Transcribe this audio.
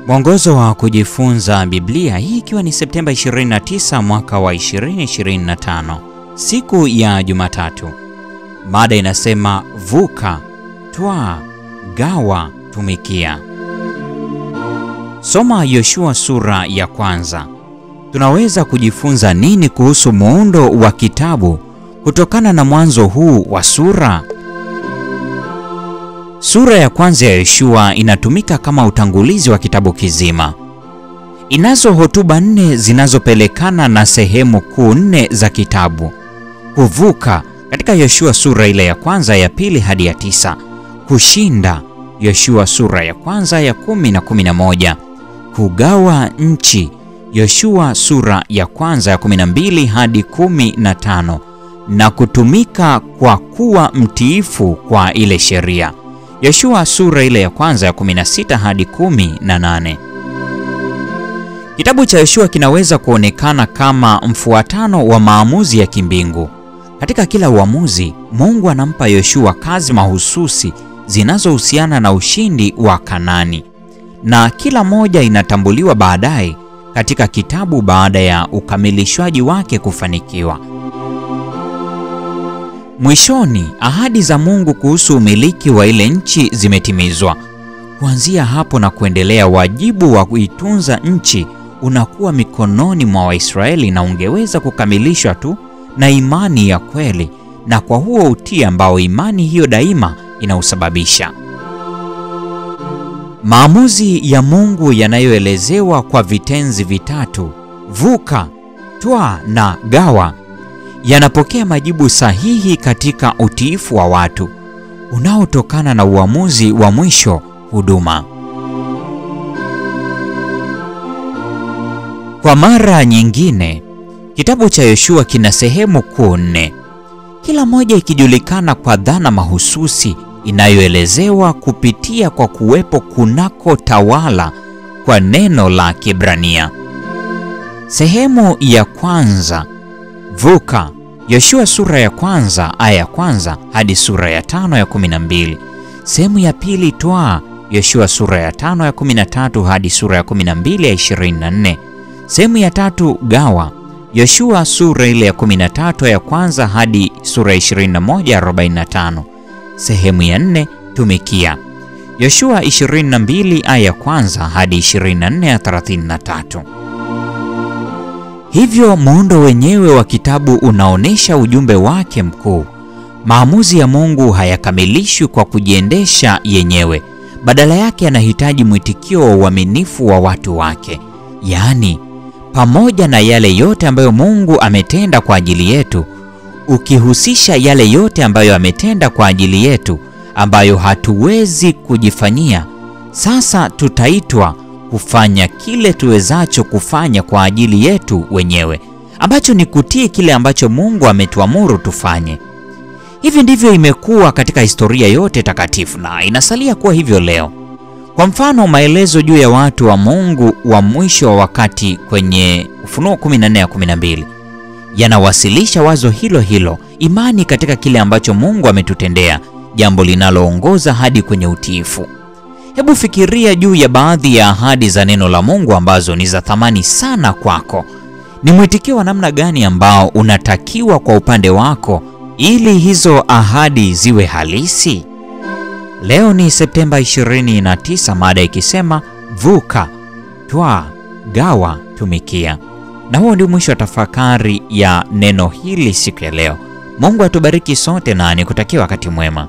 Mwongozo wa kujifunza Biblia, hii ikiwa ni Septemba 29 mwaka wa 2025, siku ya Jumatatu. Mada inasema vuka, twaa, gawa, tumikia. Soma Yoshua sura ya kwanza. Tunaweza kujifunza nini kuhusu muundo wa kitabu kutokana na mwanzo huu wa sura? Sura ya kwanza ya Yoshua inatumika kama utangulizi wa kitabu kizima. Inazo hotuba 4 zinazopelekana na sehemu kuu 4 za kitabu. Kuvuka katika Yoshua sura ile ya kwanza, ya pili hadi ya 9. Kushinda Yoshua sura ya kwanza ya 10 na 11. Kugawa nchi Yoshua sura ya kwanza ya 12 hadi 15, na kutumika kwa kuwa mtiifu kwa ile sheria Yoshua sura ile ya kwanza ya 16 hadi 18. Kitabu cha Yoshua kinaweza kuonekana kama mfuatano wa maamuzi ya kimbingu. Katika kila uamuzi, Mungu anampa Yoshua kazi mahususi zinazohusiana na ushindi wa Kanaani, na kila moja inatambuliwa baadaye katika kitabu baada ya ukamilishwaji wake kufanikiwa. Mwishoni, ahadi za Mungu kuhusu umiliki wa ile nchi zimetimizwa. Kuanzia hapo na kuendelea, wajibu wa kuitunza nchi unakuwa mikononi mwa Waisraeli, na ungeweza kukamilishwa tu na imani ya kweli na kwa huo utii ambao imani hiyo daima inausababisha. Maamuzi ya Mungu yanayoelezewa kwa vitenzi vitatu, vuka, twaa na gawa, yanapokea majibu sahihi katika utiifu wa watu unaotokana na uamuzi wa mwisho, huduma. Kwa mara nyingine, kitabu cha Yoshua kina sehemu kuu 4, kila moja ikijulikana kwa dhana mahususi inayoelezewa kupitia kwa kuwepo kunako tawala kwa neno la Kiebrania. Sehemu ya kwanza, vuka, Yoshua sura ya kwanza aya ya kwanza hadi sura ya 5 ya 12. Sehemu ya pili, twaa, Yoshua sura ya 5 ya 13 hadi sura ya 12 ya 24. Sehemu ya tatu, gawa, Yoshua sura ile ya 13 ya kwanza hadi sura ya 21 ya 45. Sehemu ya 4, tumikia, Yoshua 22 aya ya kwanza hadi 24 ya 33. Hivyo muundo wenyewe wa kitabu unaonesha ujumbe wake mkuu. Maamuzi ya Mungu hayakamilishwi kwa kujiendesha yenyewe. Badala yake yanahitaji mwitikio wa uaminifu wa watu wake. Yaani, pamoja na yale yote ambayo Mungu ametenda kwa ajili yetu, ukihusisha yale yote ambayo ametenda kwa ajili yetu ambayo hatuwezi kujifanyia, sasa tutaitwa kufanya kile tuwezacho kufanya kwa ajili yetu wenyewe, ambacho ni kutii kile ambacho Mungu ametuamuru tufanye. Hivi ndivyo imekuwa katika historia yote takatifu, na inasalia kuwa hivyo leo. Kwa mfano, maelezo juu ya watu wa Mungu wa mwisho wa wakati kwenye Ufunuo 14 ya 12 yanawasilisha wazo hilo hilo, imani katika kile ambacho Mungu ametutendea, jambo linaloongoza hadi kwenye utiifu. Hebu fikiria juu ya baadhi ya ahadi za neno la Mungu ambazo ni za thamani sana kwako. Ni mwitikio wa namna gani ambao unatakiwa kwa upande wako ili hizo ahadi ziwe halisi? Leo ni Septemba 29, mada ikisema vuka, twaa, gawa, tumikia. Na huo ndio mwisho wa tafakari ya neno hili siku ya leo. Mungu atubariki sote na nikutakia wakati mwema.